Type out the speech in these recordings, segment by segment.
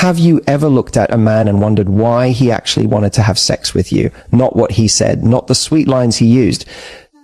Have you ever looked at a man and wondered why he actually wanted to have sex with you? Not what he said, not the sweet lines he used,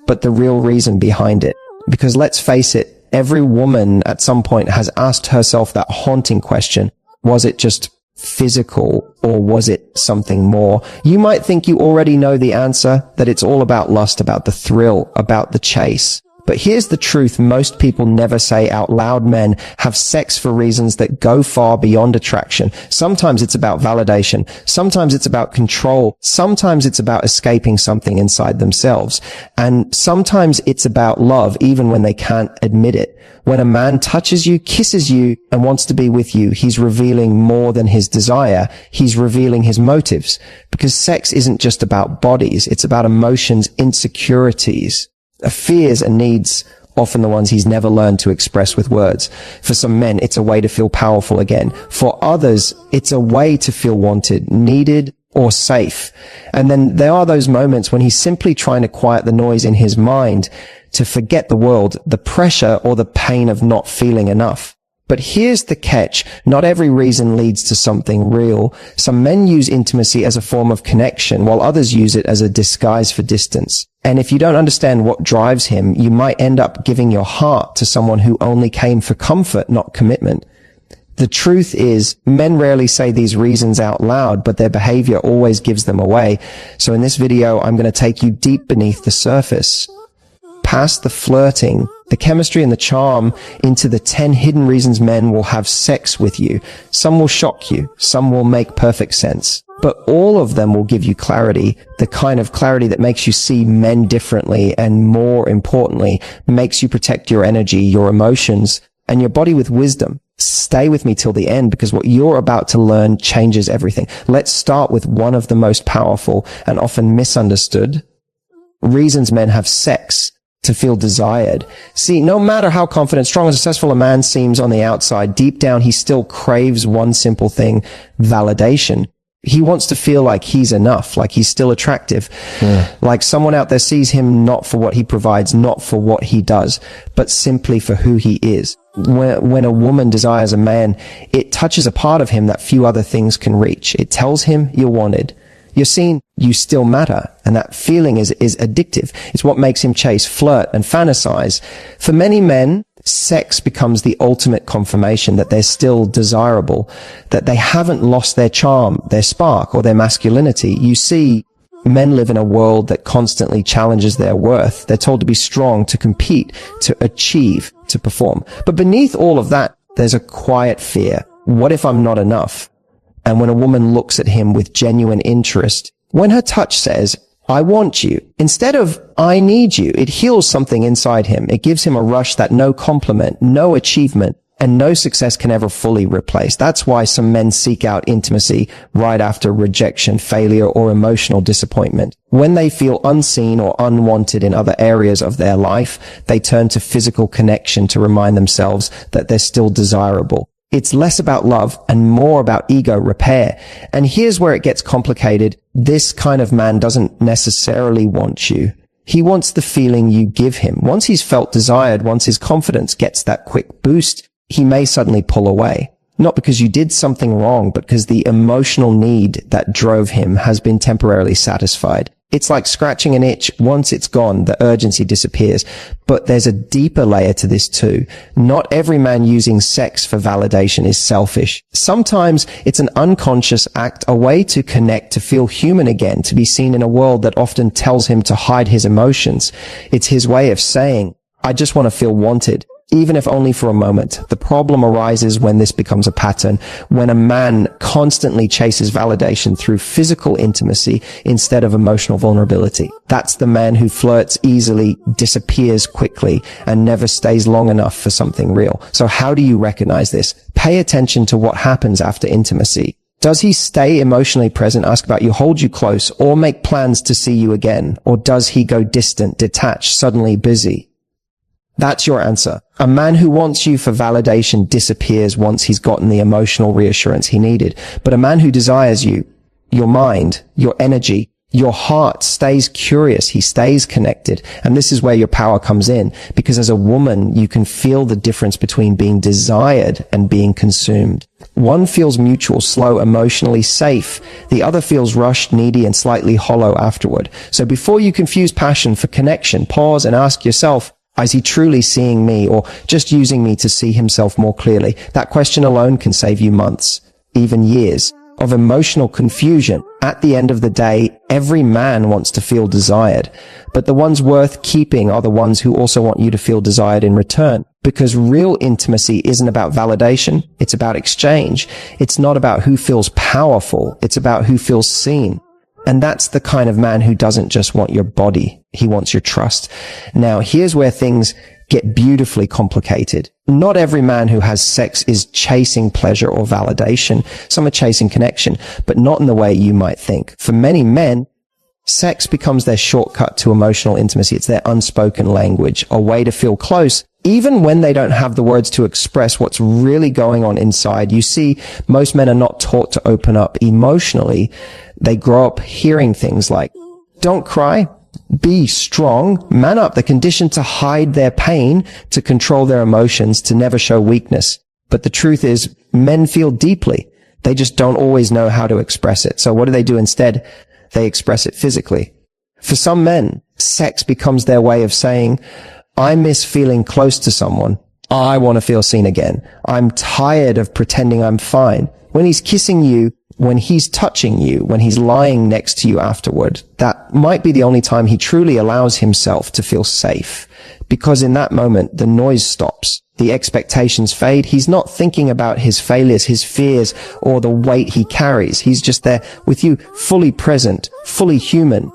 but the real reason behind it. Because let's face it, every woman at some point has asked herself that haunting question. Was it just physical, or was it something more? You might think you already know the answer, that it's all about lust, about the thrill, about the chase. But here's the truth most people never say out loud. Men have sex for reasons that go far beyond attraction. Sometimes it's about validation. Sometimes it's about control. Sometimes it's about escaping something inside themselves. And sometimes it's about love, even when they can't admit it. When a man touches you, kisses you, and wants to be with you, he's revealing more than his desire. He's revealing his motives. Because sex isn't just about bodies. It's about emotions, insecurities, fears and needs, often the ones he's never learned to express with words. For some men, it's a way to feel powerful again. For others, it's a way to feel wanted, needed, or safe. And then there are those moments when he's simply trying to quiet the noise in his mind, to forget the world, the pressure, or the pain of not feeling enough. But here's the catch. Not every reason leads to something real. Some men use intimacy as a form of connection, while others use it as a disguise for distance. And if you don't understand what drives him, you might end up giving your heart to someone who only came for comfort, not commitment. The truth is, men rarely say these reasons out loud, but their behavior always gives them away. So in this video, I'm going to take you deep beneath the surface, past the flirting, the chemistry and the charm, into the 10 hidden reasons men will have sex with you. Some will shock you. Some will make perfect sense. But all of them will give you clarity, the kind of clarity that makes you see men differently, and more importantly, makes you protect your energy, your emotions, and your body with wisdom. Stay with me till the end, because what you're about to learn changes everything. Let's start with one of the most powerful and often misunderstood reasons men have sex: to feel desired. See, no matter how confident, strong, and successful a man seems on the outside, deep down he still craves one simple thing: validation. He wants to feel like he's enough, like he's still attractive, like someone out there sees him not for what he provides, not for what he does, but simply for who he is. When a woman desires a man, it touches a part of him that few other things can reach. It tells him you're wanted, you're seen, you still matter. And that feeling is addictive. It's what makes him chase, flirt, and fantasize. For many men, sex becomes the ultimate confirmation that they're still desirable, that they haven't lost their charm, their spark, or their masculinity. You see, men live in a world that constantly challenges their worth. They're told to be strong, to compete, to achieve, to perform. But beneath all of that, there's a quiet fear. What if I'm not enough? And when a woman looks at him with genuine interest, when her touch says, I want you, instead of I need you, it heals something inside him. It gives him a rush that no compliment, no achievement, and no success can ever fully replace. That's why some men seek out intimacy right after rejection, failure, or emotional disappointment. When they feel unseen or unwanted in other areas of their life, they turn to physical connection to remind themselves that they're still desirable. It's less about love and more about ego repair. And here's where it gets complicated. This kind of man doesn't necessarily want you. He wants the feeling you give him. Once he's felt desired, once his confidence gets that quick boost, he may suddenly pull away. Not because you did something wrong, but because the emotional need that drove him has been temporarily satisfied. It's like scratching an itch. Once it's gone, the urgency disappears. But there's a deeper layer to this too. Not every man using sex for validation is selfish. Sometimes it's an unconscious act, a way to connect, to feel human again, to be seen in a world that often tells him to hide his emotions. It's his way of saying, I just want to feel wanted, even if only for a moment. The problem arises when this becomes a pattern, when a man constantly chases validation through physical intimacy instead of emotional vulnerability. That's the man who flirts easily, disappears quickly, and never stays long enough for something real. So how do you recognize this? Pay attention to what happens after intimacy. Does he stay emotionally present, ask about you, hold you close, or make plans to see you again? Or does he go distant, detached, suddenly busy? That's your answer. A man who wants you for validation disappears once he's gotten the emotional reassurance he needed. But a man who desires you, your mind, your energy, your heart, stays curious. He stays connected. And this is where your power comes in. Because as a woman, you can feel the difference between being desired and being consumed. One feels mutual, slow, emotionally safe. The other feels rushed, needy, and slightly hollow afterward. So before you confuse passion for connection, pause and ask yourself, is he truly seeing me or just using me to see himself more clearly? That question alone can save you months, even years, of emotional confusion. At the end of the day, every man wants to feel desired, but the ones worth keeping are the ones who also want you to feel desired in return. Because real intimacy isn't about validation, it's about exchange. It's not about who feels powerful, it's about who feels seen. And that's the kind of man who doesn't just want your body, he wants your trust. Now, here's where things get beautifully complicated. Not every man who has sex is chasing pleasure or validation. Some are chasing connection, but not in the way you might think. For many men, sex becomes their shortcut to emotional intimacy. It's their unspoken language, a way to feel close, even when they don't have the words to express what's really going on inside. You see, most men are not taught to open up emotionally. They grow up hearing things like, don't cry, be strong, man up. They're conditioned to hide their pain, to control their emotions, to never show weakness. But the truth is, men feel deeply. They just don't always know how to express it. So what do they do instead? They express it physically. For some men, sex becomes their way of saying, I miss feeling close to someone. I want to feel seen again. I'm tired of pretending I'm fine. When he's kissing you, when he's touching you, when he's lying next to you afterward, that might be the only time he truly allows himself to feel safe. Because in that moment, the noise stops. The expectations fade. He's not thinking about his failures, his fears, or the weight he carries. He's just there with you, fully present, fully human.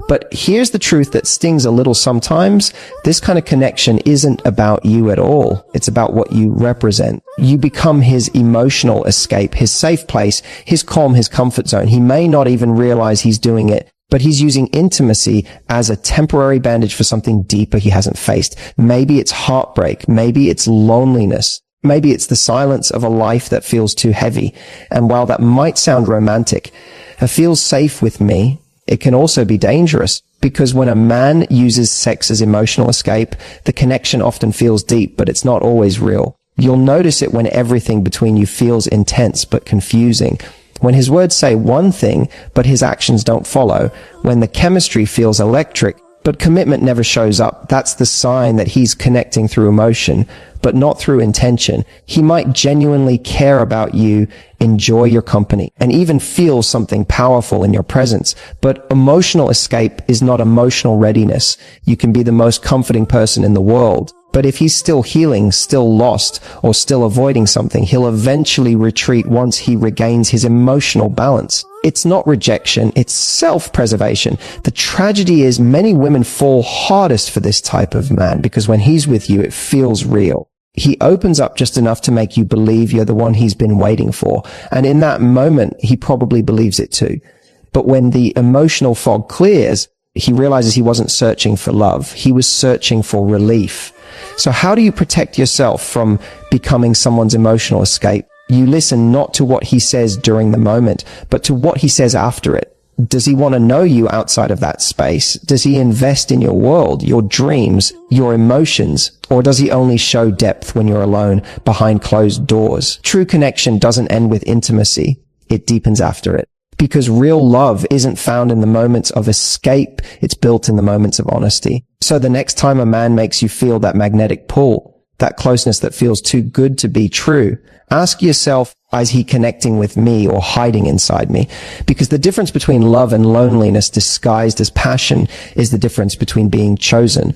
But here's the truth that stings a little sometimes. This kind of connection isn't about you at all. It's about what you represent. You become his emotional escape, his safe place, his calm, his comfort zone. He may not even realize he's doing it, but he's using intimacy as a temporary bandage for something deeper he hasn't faced. Maybe it's heartbreak. Maybe it's loneliness. Maybe it's the silence of a life that feels too heavy. And while that might sound romantic, it feels safe with me. It can also be dangerous, because when a man uses sex as emotional escape, the connection often feels deep, but it's not always real. You'll notice it when everything between you feels intense but confusing. When his words say one thing, but his actions don't follow. When the chemistry feels electric, but commitment never shows up. That's the sign that he's connecting through emotion, but not through intention. He might genuinely care about you, enjoy your company, and even feel something powerful in your presence. But emotional escape is not emotional readiness. You can be the most comforting person in the world, but if he's still healing, still lost, or still avoiding something, he'll eventually retreat once he regains his emotional balance. It's not rejection, it's self-preservation. The tragedy is many women fall hardest for this type of man, because when he's with you, it feels real. He opens up just enough to make you believe you're the one he's been waiting for. And in that moment, he probably believes it too. But when the emotional fog clears, he realizes he wasn't searching for love. He was searching for relief. So how do you protect yourself from becoming someone's emotional escape? You listen not to what he says during the moment, but to what he says after it. Does he want to know you outside of that space? Does he invest in your world, your dreams, your emotions? Or does he only show depth when you're alone behind closed doors? True connection doesn't end with intimacy. It deepens after it. Because real love isn't found in the moments of escape. It's built in the moments of honesty. So the next time a man makes you feel that magnetic pull, that closeness that feels too good to be true, ask yourself, is he connecting with me or hiding inside me? Because the difference between love and loneliness disguised as passion is the difference between being chosen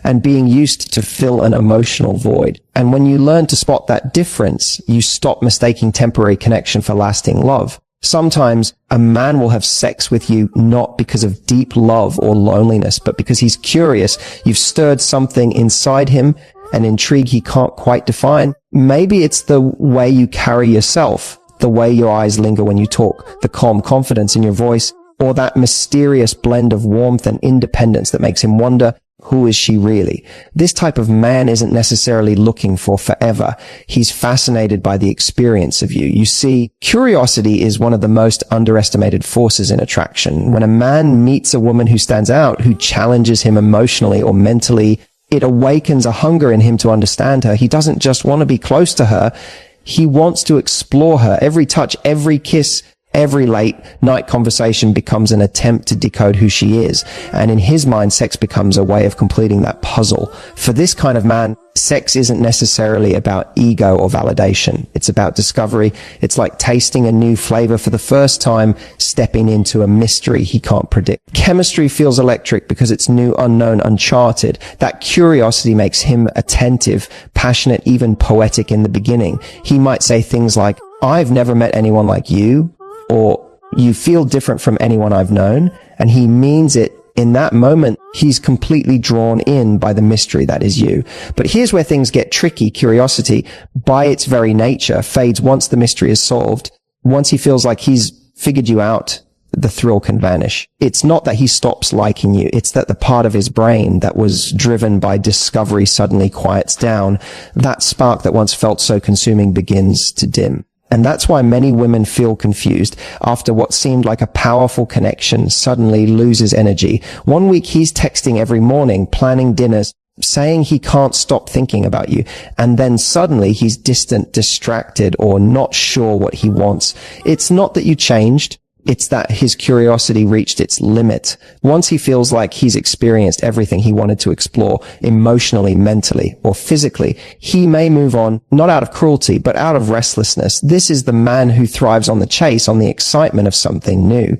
and being used to fill an emotional void. And when you learn to spot that difference, you stop mistaking temporary connection for lasting love. Sometimes a man will have sex with you not because of deep love or loneliness, but because he's curious. You've stirred something inside him, an intrigue he can't quite define. Maybe it's the way you carry yourself, the way your eyes linger when you talk, the calm confidence in your voice, or that mysterious blend of warmth and independence that makes him wonder, who is she really? This type of man isn't necessarily looking for forever. He's fascinated by the experience of you. You see, curiosity is one of the most underestimated forces in attraction. When a man meets a woman who stands out, who challenges him emotionally or mentally, it awakens a hunger in him to understand her. He doesn't just want to be close to her. He wants to explore her. Every touch, every kiss, every late night conversation becomes an attempt to decode who she is. And in his mind, sex becomes a way of completing that puzzle. For this kind of man, sex isn't necessarily about ego or validation. It's about discovery. It's like tasting a new flavor for the first time, stepping into a mystery he can't predict. Chemistry feels electric because it's new, unknown, uncharted. That curiosity makes him attentive, passionate, even poetic in the beginning. He might say things like, "I've never met anyone like you," or "You feel different from anyone I've known," and he means it. In that moment, he's completely drawn in by the mystery that is you. But here's where things get tricky. Curiosity, by its very nature, fades once the mystery is solved. Once he feels like he's figured you out, the thrill can vanish. It's not that he stops liking you. It's that the part of his brain that was driven by discovery suddenly quiets down. That spark that once felt so consuming begins to dim. And that's why many women feel confused after what seemed like a powerful connection suddenly loses energy. One week he's texting every morning, planning dinners, saying he can't stop thinking about you. And then suddenly he's distant, distracted, or not sure what he wants. It's not that you changed. It's that his curiosity reached its limit. Once he feels like he's experienced everything he wanted to explore, emotionally, mentally, or physically, he may move on, not out of cruelty, but out of restlessness. This is the man who thrives on the chase, on the excitement of something new.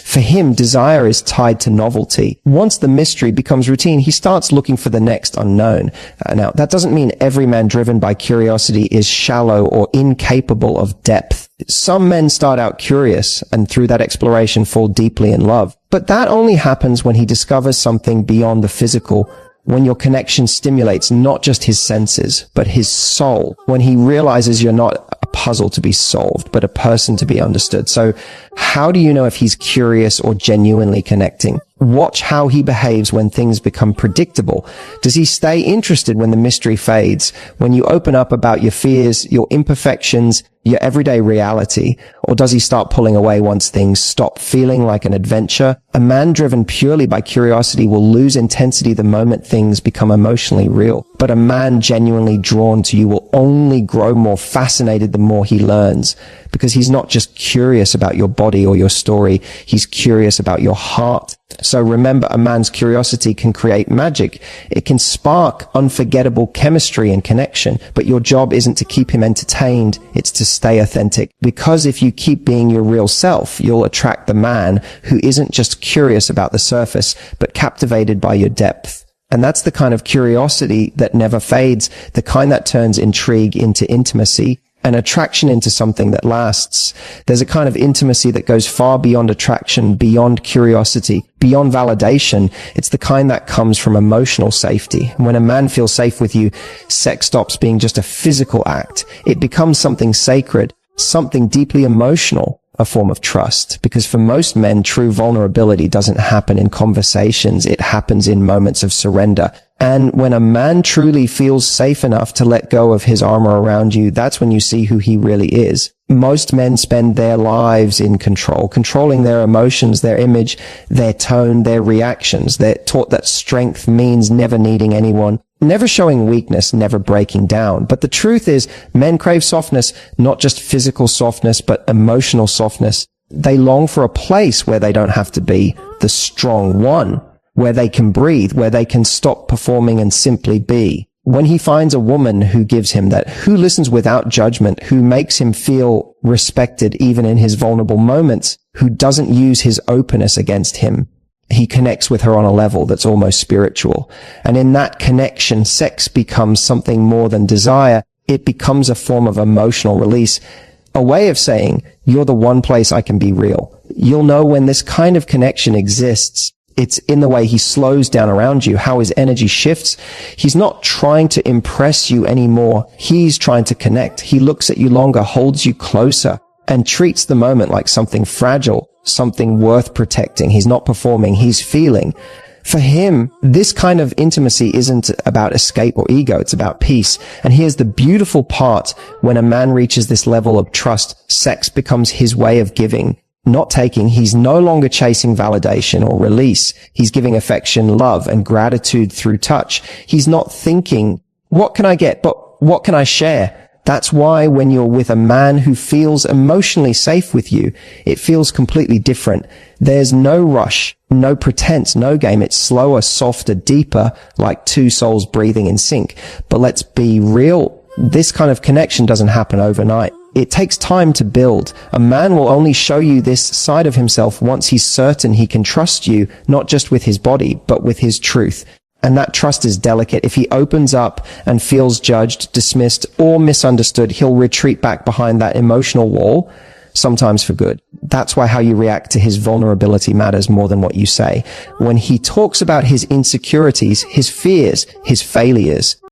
For him, desire is tied to novelty. Once the mystery becomes routine, he starts looking for the next unknown. Now, that doesn't mean every man driven by curiosity is shallow or incapable of depth. Some men start out curious and through that exploration fall deeply in love. But that only happens when he discovers something beyond the physical, when your connection stimulates not just his senses, but his soul, when he realizes you're not a puzzle to be solved, but a person to be understood. So how do you know if he's curious or genuinely connecting? Watch how he behaves when things become predictable. Does he stay interested when the mystery fades? When you open up about your fears, your imperfections, your everyday reality? Or does he start pulling away once things stop feeling like an adventure? A man driven purely by curiosity will lose intensity the moment things become emotionally real. But a man genuinely drawn to you will only grow more fascinated the more he learns. Because he's not just curious about your body or your story, he's curious about your heart. So remember, a man's curiosity can create magic. It can spark unforgettable chemistry and connection. But your job isn't to keep him entertained, it's to stay authentic. Because if you keep being your real self, you'll attract the man who isn't just curious about the surface, but captivated by your depth. And that's the kind of curiosity that never fades, the kind that turns intrigue into intimacy, and attraction into something that lasts. There's a kind of intimacy that goes far beyond attraction, beyond curiosity, beyond validation. It's the kind that comes from emotional safety. When a man feels safe with you, sex stops being just a physical act. It becomes something sacred, something deeply emotional, a form of trust. Because for most men, true vulnerability doesn't happen in conversations. It happens in moments of surrender. And when a man truly feels safe enough to let go of his armor around you, that's when you see who he really is. Most men spend their lives in control, controlling their emotions, their image, their tone, their reactions. They're taught that strength means never needing anyone, never showing weakness, never breaking down. But the truth is, men crave softness, not just physical softness, but emotional softness. They long for a place where they don't have to be the strong one, where they can breathe, where they can stop performing and simply be. When he finds a woman who gives him that, who listens without judgment, who makes him feel respected even in his vulnerable moments, who doesn't use his openness against him, he connects with her on a level that's almost spiritual. And in that connection, sex becomes something more than desire. It becomes a form of emotional release, a way of saying, you're the one place I can be real. You'll know when this kind of connection exists. It's in the way he slows down around you, how his energy shifts. He's not trying to impress you anymore. He's trying to connect. He looks at you longer, holds you closer, and treats the moment like something fragile, something worth protecting. He's not performing, he's feeling. For him, this kind of intimacy isn't about escape or ego, it's about peace. And here's the beautiful part: when a man reaches this level of trust, sex becomes his way of giving, not taking. He's no longer chasing validation or release. He's giving affection, love, and gratitude through touch. He's not thinking, what can I get, but what can I share? That's why when you're with a man who feels emotionally safe with you, it feels completely different. There's no rush, no pretense, no game. It's slower, softer, deeper, like two souls breathing in sync. But let's be real. This kind of connection doesn't happen overnight. It takes time to build. A man will only show you this side of himself once he's certain he can trust you, not just with his body, but with his truth. And that trust is delicate. If he opens up and feels judged, dismissed, or misunderstood, he'll retreat back behind that emotional wall, sometimes for good. That's why how you react to his vulnerability matters more than what you say. When he talks about his insecurities, his fears, his failures,